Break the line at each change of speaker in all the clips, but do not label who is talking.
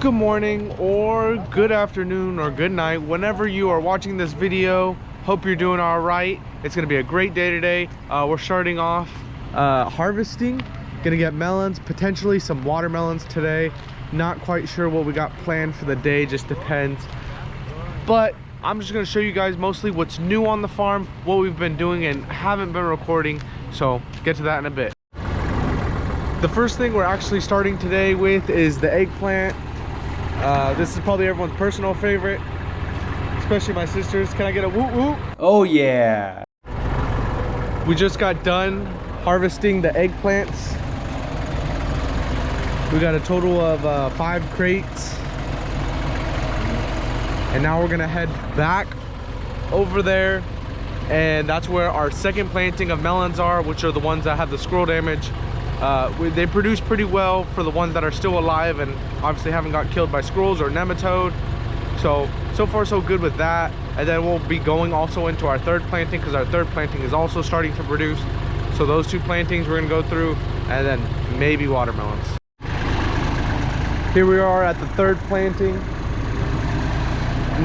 good morning or good afternoon or good night whenever you are watching this video. Hope you're doing all right. It's gonna be a great day today. We're starting off harvesting. Gonna get melons, potentially some watermelons today. Not quite sure what we got planned for the day, just depends. But I'm just gonna show you guys mostly what's new on the farm, what we've been doing and haven't been recording, so get to that in a bit. The first thing we're actually starting today with is the eggplant. This is probably everyone's personal favorite, especially my sister's. Can I get a whoop whoop?
Oh yeah.
We just got done harvesting the eggplants. We got a total of 5 crates. And now we're gonna head back over there. And that's where our second planting of melons are, which are the ones that have the squirrel damage. They produce pretty well for the ones that are still alive and obviously haven't got killed by squirrels or nematode. So far so good with that. And then we'll be going also into our third planting because our third planting is also starting to produce. So those 2 plantings we're gonna go through, and then maybe watermelons. Here we are at the third planting.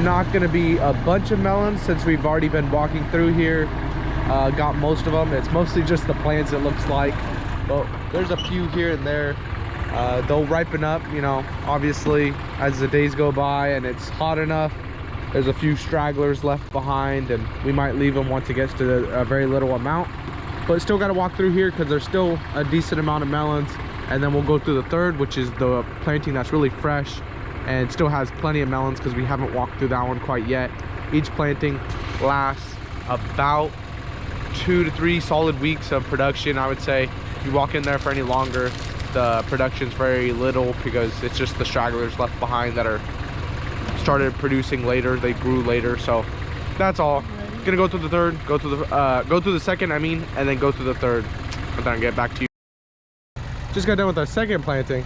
Not gonna be a bunch of melons since we've already been walking through here. Got most of them. It's mostly just the plants, it looks like. But there's a few here and there. They'll ripen up, you know, obviously as the days go by and it's hot enough. There's a few stragglers left behind and we might leave them once it gets to a very little amount. But still got to walk through here because there's still a decent amount of melons. And then we'll go through the third, which is the planting that's really fresh and still has plenty of melons because we haven't walked through that one quite yet. Each planting lasts about 2 to 3 solid weeks of production, I would say. If you walk in there for any longer, the production's very little because it's just the stragglers left behind that are started producing later. They grew later, so that's all. Gonna go through the third, go through the second, and then go through the third, and then get back to you. Just got done with our second planting.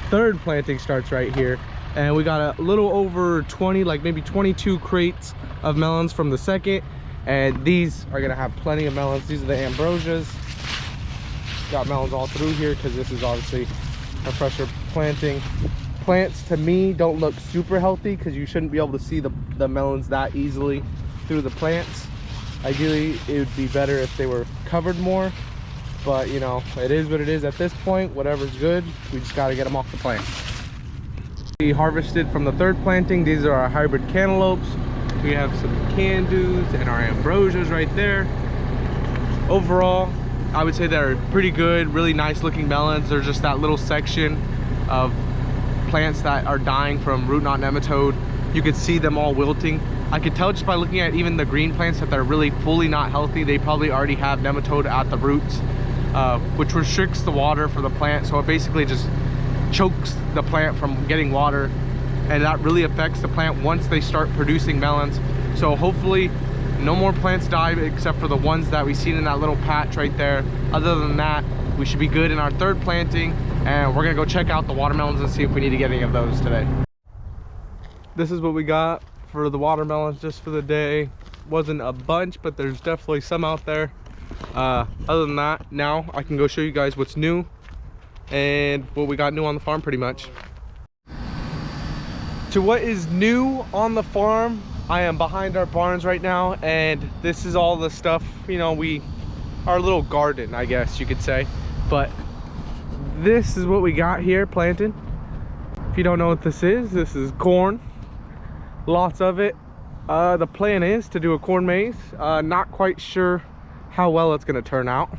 Third planting starts right here, and we got a little over 20, like maybe 22 crates of melons from the second, and these are gonna have plenty of melons. These are the ambrosias. Got melons all through here because this is obviously a fresher planting. Plants to me don't look super healthy because you shouldn't be able to see the melons that easily through the plants. Ideally it would be better if they were covered more, but you know, it is what it is at this point. Whatever's good, we just got to get them off the plant. We harvested from the third planting. These are our hybrid cantaloupes. We have some candoos and our ambrosias right there. Overall, I would say they're pretty good, really nice looking melons. There's just that little section of plants that are dying from root knot nematode. You could see them all wilting. I could tell just by looking at even the green plants that they're really fully not healthy. They probably already have nematode at the roots, which restricts the water for the plant. So it basically just chokes the plant from getting water. And that really affects the plant once they start producing melons. So hopefully no more plants die except for the ones that we seen in that little patch right there. Other than that, we should be good in our third planting, and we're gonna go check out the watermelons and see if we need to get any of those today. This is what we got for the watermelons just for the day. Wasn't a bunch, but there's definitely some out there. Other than that, now I can go show you guys what's new and what we got new on the farm pretty much. To what is new on the farm, I am behind our barns right now, and this is all the stuff, you know, our little garden, I guess you could say. But this is what we got here planted. If you don't know what this is corn. Lots of it. The plan is to do a corn maze. Not quite sure how well it's gonna turn out.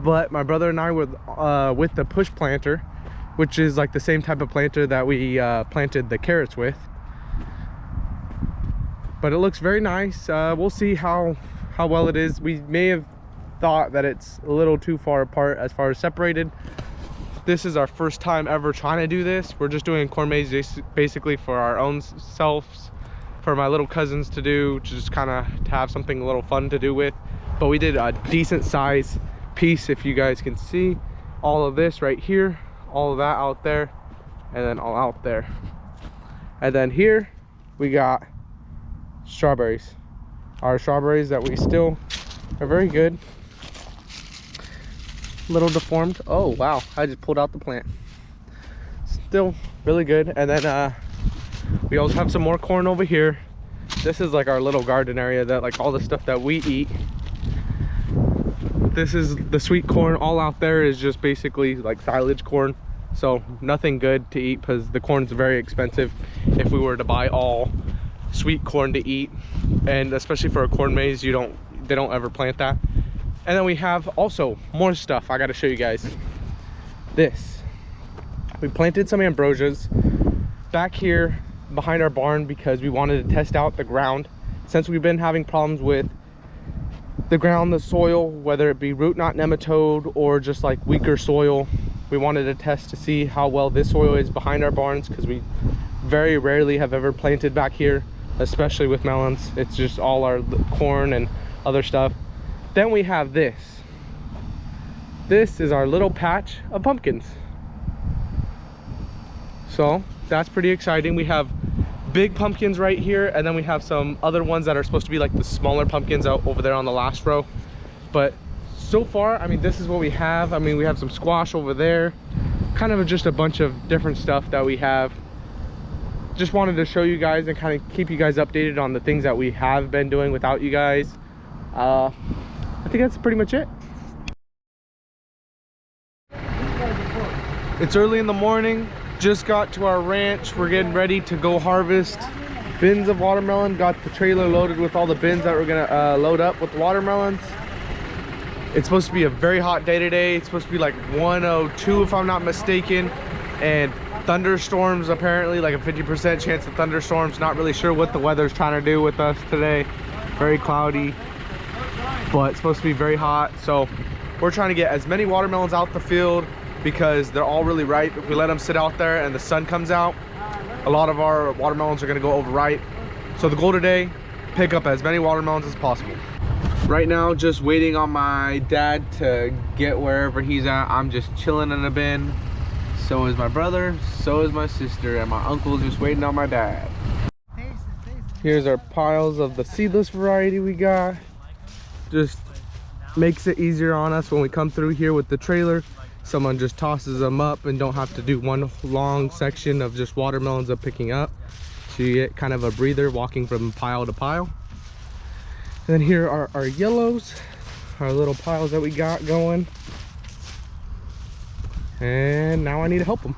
But my brother and I were with the push planter, which is like the same type of planter that we planted the carrots with. But it looks very nice. We'll see how well it is. We may have thought that it's a little too far apart as far as separated. This is our first time ever trying to do this. We're just doing a corn maze basically for our own selves, for my little cousins to do, just kind of to have something a little fun to do with. But we did a decent size piece, if you guys can see. All of this right here, all of that out there, and then all out there. And then here we got strawberries. Our strawberries that we still are very good. Little deformed. Oh wow, I just pulled out the plant. still really good. And then we also have some more corn over here. This is like our little garden area that like all the stuff that we eat. This is the sweet corn. All out there is just basically like silage corn, so nothing good to eat because the corn is very expensive if we were to buy all sweet corn to eat, and especially for a corn maze, they don't ever plant that. And then we have also more stuff I got to show you guys. This, we planted some ambrosias back here behind our barn because we wanted to test out the ground, since we've been having problems with the ground, the soil, whether it be root knot nematode or just like weaker soil. We wanted to test to see how well this soil is behind our barns, because we very rarely have ever planted back here, especially with melons. It's just all our corn and other stuff. Then we have this. This is our little patch of pumpkins. So that's pretty exciting. We have big pumpkins right here, and then we have some other ones that are supposed to be like the smaller pumpkins out over there on the last row. But so far, I mean, this is what we have. I mean, we have some squash over there, kind of just a bunch of different stuff that we have. Just wanted to show you guys and kind of keep you guys updated on the things that we have been doing without you guys. I think that's pretty much it. It's early in the morning. Just got to our ranch. We're getting ready to go harvest bins of watermelon. Got the trailer loaded with all the bins that we're gonna load up with watermelons. It's supposed to be a very hot day today. It's supposed to be like 102 if I'm not mistaken, and thunderstorms, apparently like a 50% chance of thunderstorms. Not really sure what the weather's trying to do with us today. Very cloudy, but it's supposed to be very hot. So we're trying to get as many watermelons out the field because they're all really ripe. If we let them sit out there and the sun comes out, a lot of our watermelons are gonna go overripe. So the goal today, pick up as many watermelons as possible. Right now, just waiting on my dad to get wherever he's at. I'm just chilling in a bin. So is my brother, so is my sister, and my uncle's just waiting on my dad. Here's our piles of the seedless variety we got. Just makes it easier on us when we come through here with the trailer. Someone just tosses them up and don't have to do one long section of just watermelons of picking up. So you get kind of a breather walking from pile to pile. And then here are our yellows, our little piles that we got going. And now I need to help them.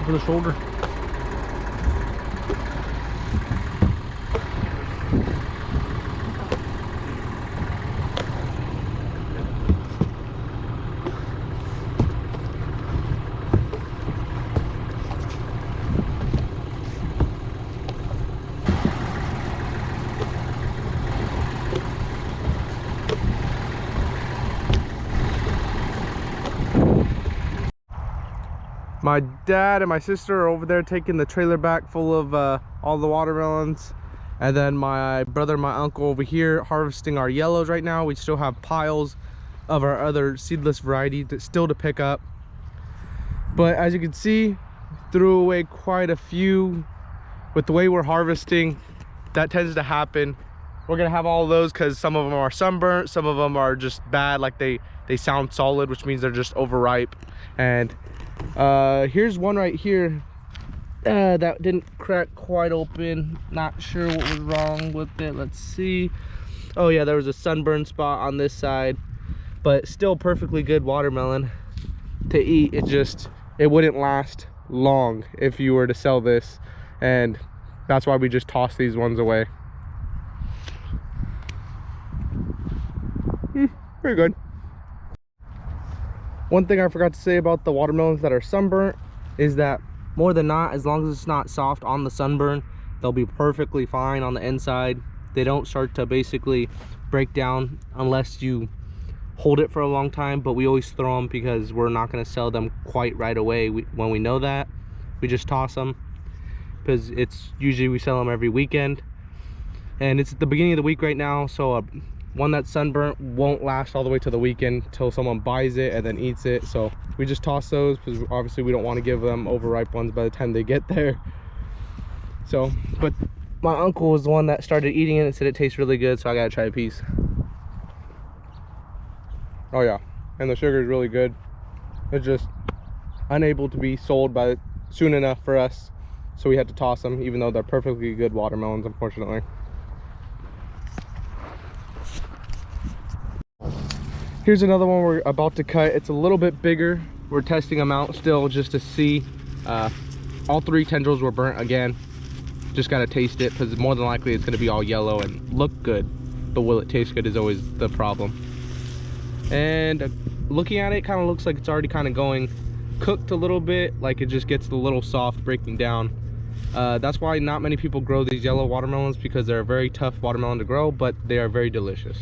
For the shoulder. My dad and my sister are over there taking the trailer back full of all the watermelons, and then my brother and my uncle over here harvesting our yellows right now. We still have piles of our other seedless variety still to pick up, but as you can see, threw away quite a few. With the way we're harvesting, that tends to happen. We're gonna have all of those because some of them are sunburnt, some of them are just bad, like they sound solid, which means they're just overripe. And here's one right here that didn't crack quite open. Not sure what was wrong with it. Let's see. Oh yeah, there was a sunburn spot on this side, but still perfectly good watermelon to eat. It wouldn't last long if you were to sell this, and that's why we just toss these ones away. Very good. One thing I forgot to say about the watermelons that are sunburnt is that more than not, as long as it's not soft on the sunburn, they'll be perfectly fine on the inside. They don't start to basically break down unless you hold it for a long time, but we always throw them because we're not going to sell them quite right away. When we know that, we just toss them, because it's usually we sell them every weekend, and it's the beginning of the week right now, so one that's sunburnt won't last all the way to the weekend till someone buys it and then eats it. So we just toss those because obviously we don't want to give them overripe ones by the time they get there. So, but my uncle was the one that started eating it and said it tastes really good, so I gotta try a piece. Oh yeah, and the sugar is really good. It's just unable to be sold soon enough for us, so we had to toss them, even though they're perfectly good watermelons, unfortunately. Here's another one we're about to cut. It's a little bit bigger. We're testing them out still just to see. All 3 tendrils were burnt again. Just gotta taste it, because more than likely it's gonna be all yellow and look good, but will it taste good is always the problem. And looking at it, kind of looks like it's already kind of going cooked a little bit, like it just gets a little soft, breaking down. That's why not many people grow these yellow watermelons, because they're a very tough watermelon to grow, but they are very delicious.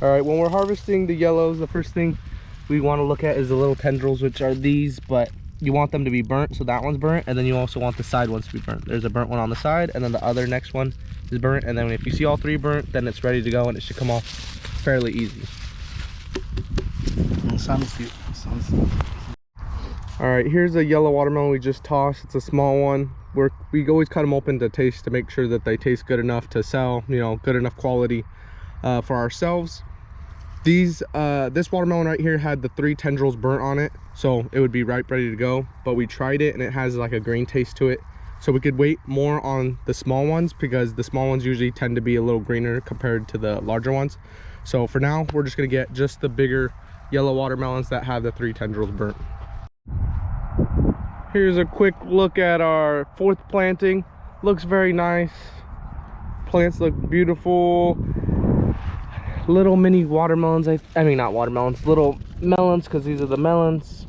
All right, when we're harvesting the yellows, the first thing we want to look at is the little tendrils, which are these, but you want them to be burnt, so that one's burnt, and then you also want the side ones to be burnt. There's a burnt one on the side, and then the other next one is burnt, and then if you see all 3 burnt, then it's ready to go, and it should come off fairly easy.
Sounds good. Sounds good.
All right, here's a yellow watermelon we just tossed. It's a small one. We always cut them open to taste, to make sure that they taste good enough to sell, you know, good enough quality for ourselves. This watermelon right here had the 3 tendrils burnt on it, so it would be ripe, ready to go, but we tried it and it has like a green taste to it, so we could wait more on the small ones, because the small ones usually tend to be a little greener compared to the larger ones. So for now, we're just gonna get just the bigger yellow watermelons that have the 3 tendrils burnt. Here's a quick look at our 4th planting. Looks very nice. Plants look beautiful. Little mini watermelons, I mean not watermelons, little melons, because these are the melons.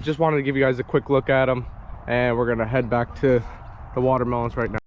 Just wanted to give you guys a quick look at them, and we're gonna head back to the watermelons right now.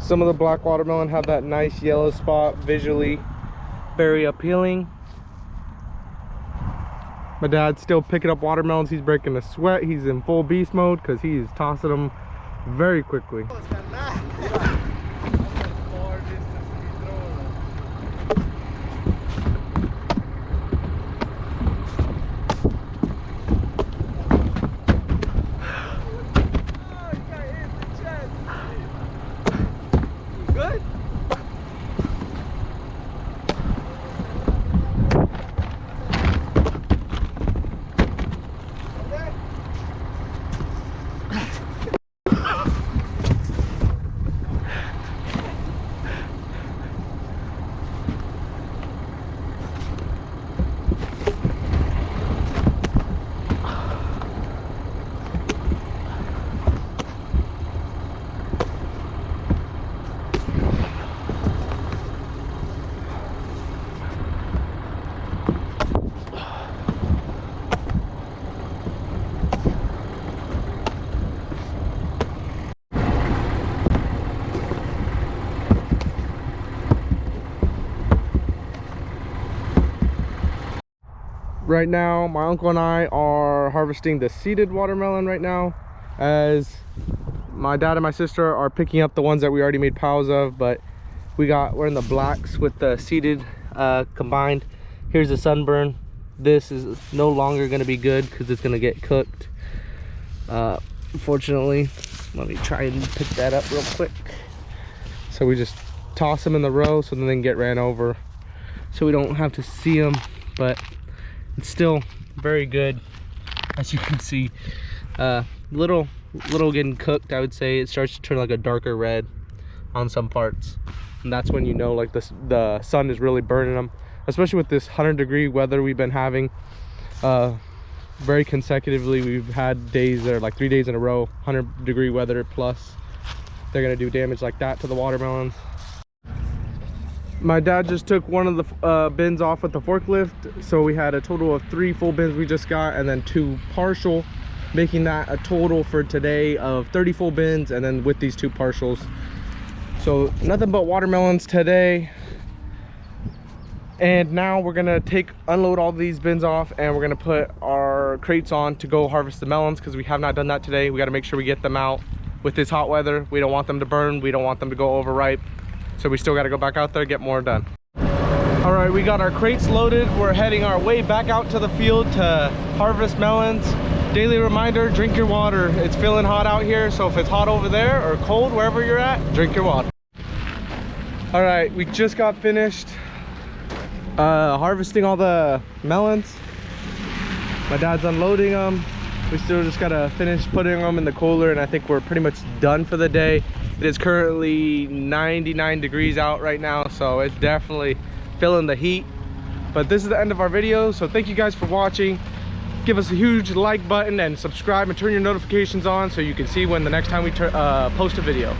Some of the black watermelon have that nice yellow spot, visually very appealing. My dad's still picking up watermelons. He's breaking a sweat. He's in full beast mode because he's tossing them very quickly. Right now, my uncle and I are harvesting the seeded watermelon right now, as My dad and my sister are picking up the ones that we already made piles of, but we're in the blacks with the seeded combined. Here's the sunburn. This is no longer going to be good because it's going to get cooked. Unfortunately, let me try and pick that up real quick. So we just toss them in the row so then they can get ran over, so we don't have to see them. But it's still very good, as you can see. Little getting cooked, I would say. It starts to turn like a darker red on some parts, and that's when you know like the sun is really burning them, especially with this 100-degree weather we've been having very consecutively. We've had days that are like 3 days in a row 100-degree weather plus. They're gonna do damage like that to the watermelons. My dad just took one of the bins off with the forklift, so we had a total of 3 full bins we just got, and then 2 partial, making that a total for today of 30 full bins, and then with these 2 partials. So nothing but watermelons today. And now we're gonna unload all these bins off, and we're gonna put our crates on to go harvest the melons, because we have not done that today. We got to make sure we get them out with this hot weather. We don't want them to burn, we don't want them to go overripe, so we still got to go back out there, get more done. All right, we got our crates loaded. We're heading our way back out to the field to harvest melons. Daily reminder, drink your water. It's feeling hot out here, so if it's hot over there or cold wherever you're at, drink your water. All right, we just got finished harvesting all the melons. My dad's unloading them. We still just gotta finish putting them in the cooler, and I think we're pretty much done for the day. It is currently 99 degrees out right now, so it's definitely feeling the heat. But this is the end of our video, so thank you guys for watching. Give us a huge like button and subscribe and turn your notifications on so you can see when the next time we post a video.